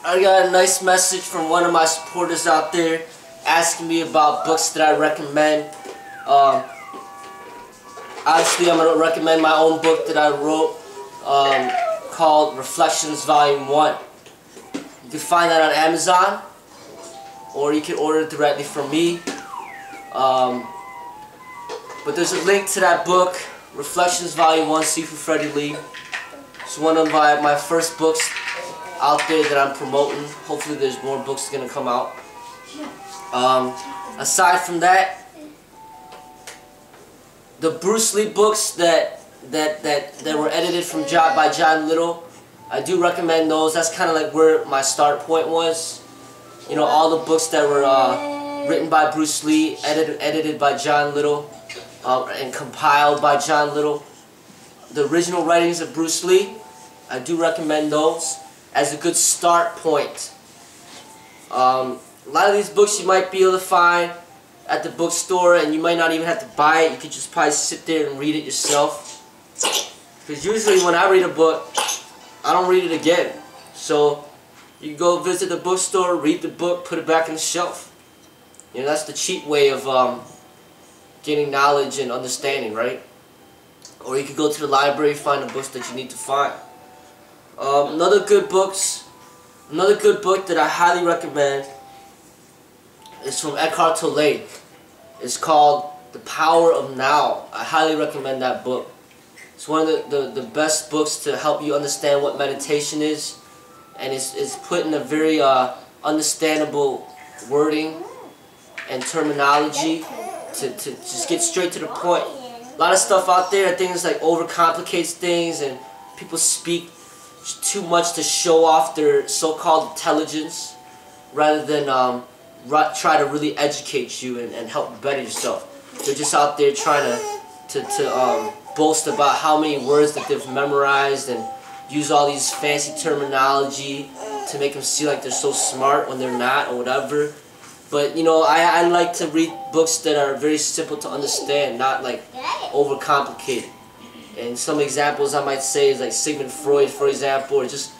I got a nice message from one of my supporters out there asking me about books that I recommend. Obviously, I'm going to recommend my own book that I wrote called Reflections Volume 1. You can find that on Amazon, or you can order it directly from me. But there's a link to that book, Reflections Volume 1, Sifu, Freddie Lee. It's one of my first books out there that I'm promoting. Hopefully there's more books going to come out. Aside from that, the Bruce Lee books that were edited by John Little, I do recommend those. That's kind of like where my start point was. You know, all the books that were written by Bruce Lee, edited by John Little, and compiled by John Little. The original writings of Bruce Lee, I do recommend those as a good start point. A lot of these books you might be able to find at the bookstore, and you might not even have to buy it. You could just probably sit there and read it yourself. Because usually when I read a book, I don't read it again. So you can go visit the bookstore, read the book, put it back on the shelf. You know, that's the cheap way of getting knowledge and understanding, right? Or you could go to the library, find the books that you need to find. Another good book that I highly recommend is from Eckhart Tolle. It's called The Power of Now. I highly recommend that book. It's one of the best books to help you understand what meditation is, and it's put in a very understandable wording and terminology to just get straight to the point. A lot of stuff out there, things like overcomplicates things, and people speak too much to show off their so-called intelligence rather than try to really educate you and help you better yourself. They're just out there trying to boast about how many words that they've memorized and use all these fancy terminology to make them seem like they're so smart when they're not, or whatever. But, you know, I like to read books that are very simple to understand, not like overcomplicated. And some examples I might say is like Sigmund Freud, for example, or just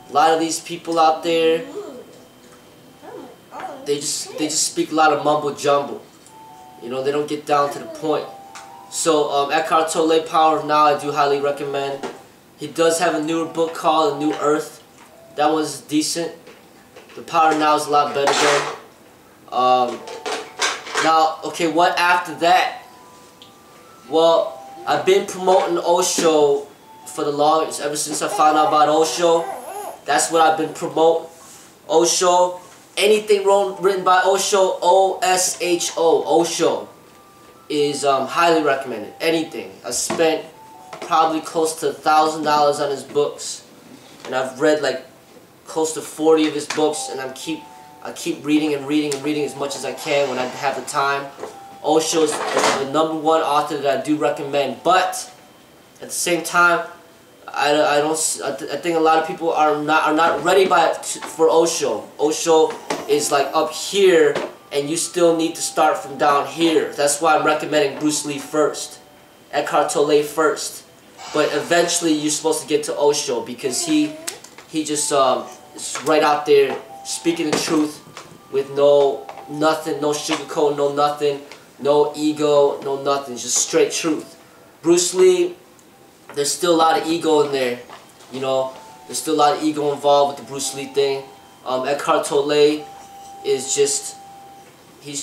a lot of these people out there. They just speak a lot of mumbo jumbo. You know, they don't get down to the point. So Eckhart Tolle, Power of Now, I do highly recommend. He does have a newer book called A New Earth. That was decent. The Power of Now is a lot better though. Now, okay, what after that? Well, I've been promoting Osho for the longest, ever since I found out about Osho. That's what I've been promoting. Osho, anything written by Osho, O-S-H-O, Osho, is highly recommended. Anything. I spent probably close to $1,000 on his books, and I've read like close to 40 of his books, and I keep reading and reading and reading as much as I can when I have the time. Osho is the #1 author that I do recommend, but at the same time, I think a lot of people are not ready for Osho. Osho is like up here, and you still need to start from down here. That's why I'm recommending Bruce Lee first, Eckhart Tolle first. But eventually, you're supposed to get to Osho because he just is right out there speaking the truth with nothing, no sugarcoat, no nothing. No ego, no nothing, just straight truth. Bruce Lee, there's still a lot of ego in there, you know. There's still a lot of ego involved with the Bruce Lee thing. Eckhart Tolle is just, he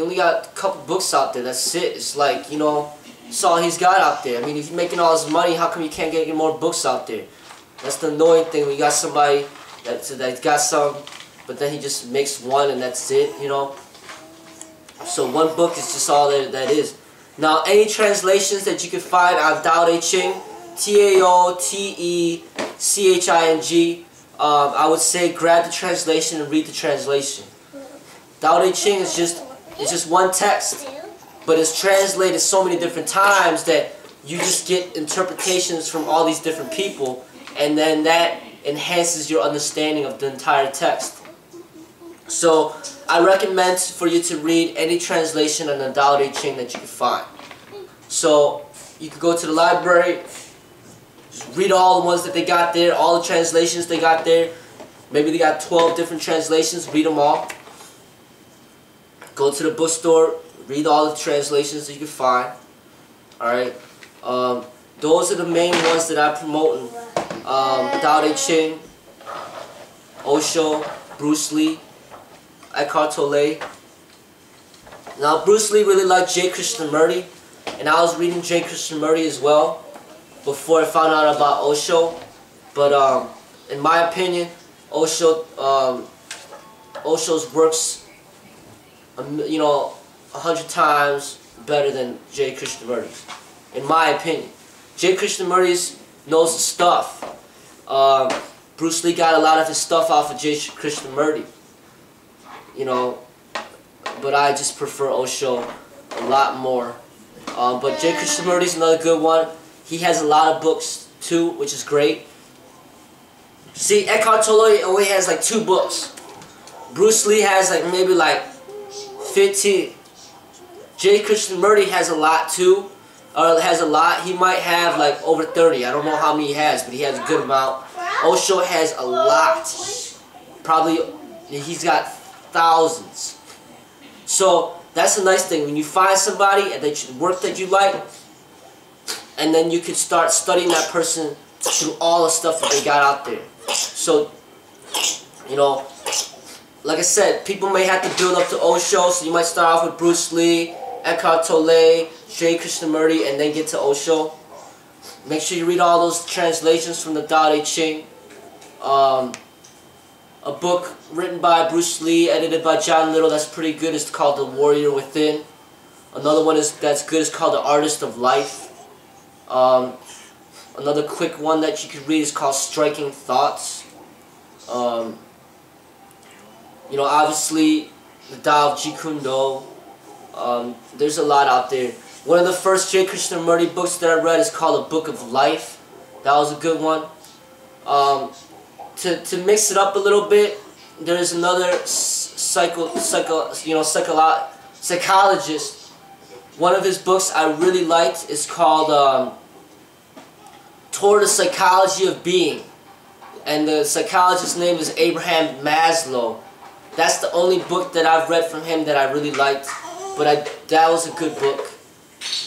only got a couple books out there, that's it. It's like, you know, that's all he's got out there. I mean, if you're making all this money, how come you can't get any more books out there? That's the annoying thing. We got somebody that's got some, but then he just makes one and that's it, you know. So one book is just all that is. Now, any translations that you can find on Tao Te Ching, T-A-O-T-E-C-H-I-N-G, I would say grab the translation and read the translation. Tao Te Ching is just one text, but it's translated so many different times that you just get interpretations from all these different people, and then that enhances your understanding of the entire text. So I recommend for you to read any translation on the Tao Te Ching that you can find. So you can go to the library, Just read all the ones that they got there, all the translations they got there. Maybe they got 12 different translations. Read them all. Go to the bookstore. Read all the translations that you can find. Alright. Those are the main ones that I promote. Tao Te Ching, Osho, Bruce Lee, Eckhart Tolle. Now Bruce Lee really liked J. Krishnamurti, and I was reading J. Krishnamurti as well before I found out about Osho. But in my opinion, Osho's works, 100 times better than J. Krishnamurti's. In my opinion, J. Krishnamurti knows the stuff. Bruce Lee got a lot of his stuff off of J. Krishnamurti. But I just prefer Osho a lot more. But J. Krishnamurti is another good one. He has a lot of books too, which is great. See, Eckhart Tolle only has like 2 books. Bruce Lee has maybe 15. J. Krishnamurti has a lot too. He might have over 30. I don't know how many he has, but he has a good amount. Osho has a lot. Probably, he's got thousands. So that's a nice thing when you find somebody and work that you like, and then you can start studying that person through all the stuff that they got out there. So, like I said, people may have to build up to Osho, so you might start off with Bruce Lee, Eckhart Tolle, J. Krishnamurti, and then get to Osho. Make sure you read all those translations from the Tao Te Ching. A book written by Bruce Lee, edited by John Little, that's pretty good. It's called The Warrior Within. Another one that's good is called The Artist of Life. Another quick one that you could read is called Striking Thoughts. Obviously, the Tao of Jeet Kune Do. There's a lot out there. One of the first J. Krishnamurti books that I read is called A Book of Life. That was a good one. To mix it up a little bit, there's another psychologist. One of his books I really liked is called Toward the Psychology of Being, and the psychologist's name is Abraham Maslow. That's the only book that I've read from him that I really liked, but that was a good book.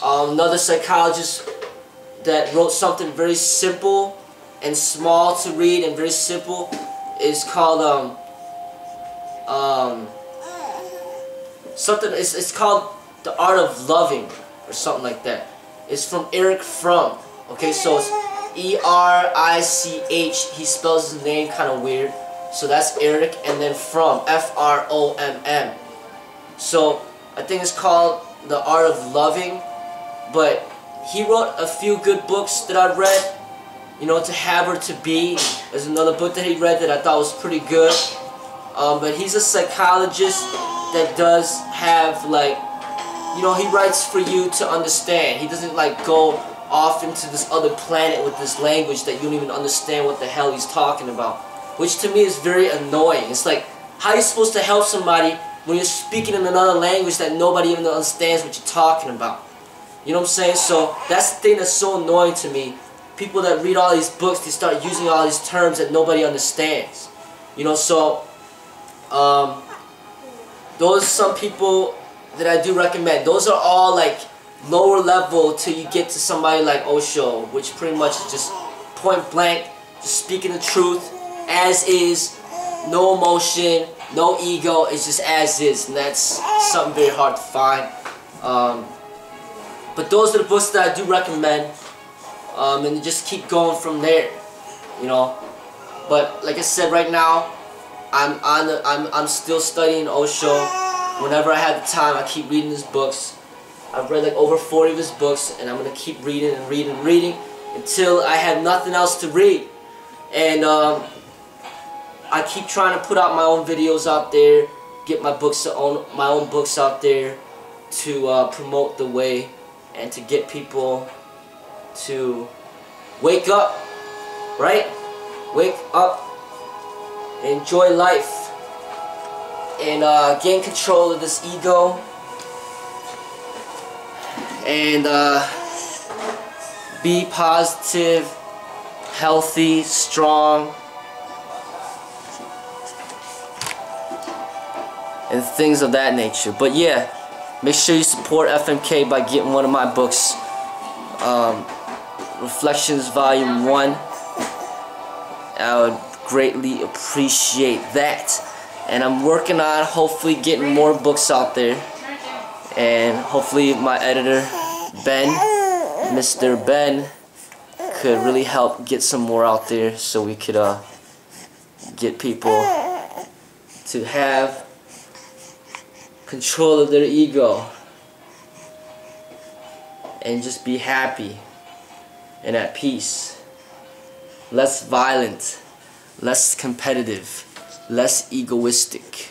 Another psychologist that wrote something very simple and small to read and very simple is called it's called The Art of Loving or something like that. It's from Eric Fromm. Okay, so it's E-R-I-C-H. He spells his name kind of weird. So that's Eric, and then Fromm, F-R-O-M-M. So I think it's called The Art of Loving, but he wrote a few good books that I read. To Have or To Be is another book that he read that I thought was pretty good. But he's a psychologist that does have he writes for you to understand. He doesn't go off into this other planet with this language that you don't even understand what the hell he's talking about. Which to me is very annoying. It's like, how are you supposed to help somebody when you're speaking in another language that nobody even understands what you're talking about? You know what I'm saying? So that's the thing that's so annoying to me. People that read all these books, they start using all these terms that nobody understands. So those are some people that I do recommend. Those are all lower level till you get to somebody like Osho, which pretty much is just point blank, just speaking the truth, as is, no emotion, no ego, it's just as is, and that's something very hard to find. But those are the books that I do recommend, and just keep going from there, But like I said, right now, I'm still studying Osho. Whenever I have the time, I keep reading his books. I've read over 40 of his books, and I'm gonna keep reading and reading and reading until I have nothing else to read. And I keep trying to put out my own videos out there, get my own books out there to promote the way and to get people to wake up, right? Wake up, enjoy life, and gain control of this ego, and be positive, healthy, strong, and things of that nature. But yeah, make sure you support FMK by getting one of my books, Reflections Volume 1. I would greatly appreciate that. And I'm working on hopefully getting more books out there, and hopefully my editor Ben, Mr. Ben, could really help get some more out there, so we could get people to have control of their ego and just be happy and at peace. Less violent, less competitive, less egoistic.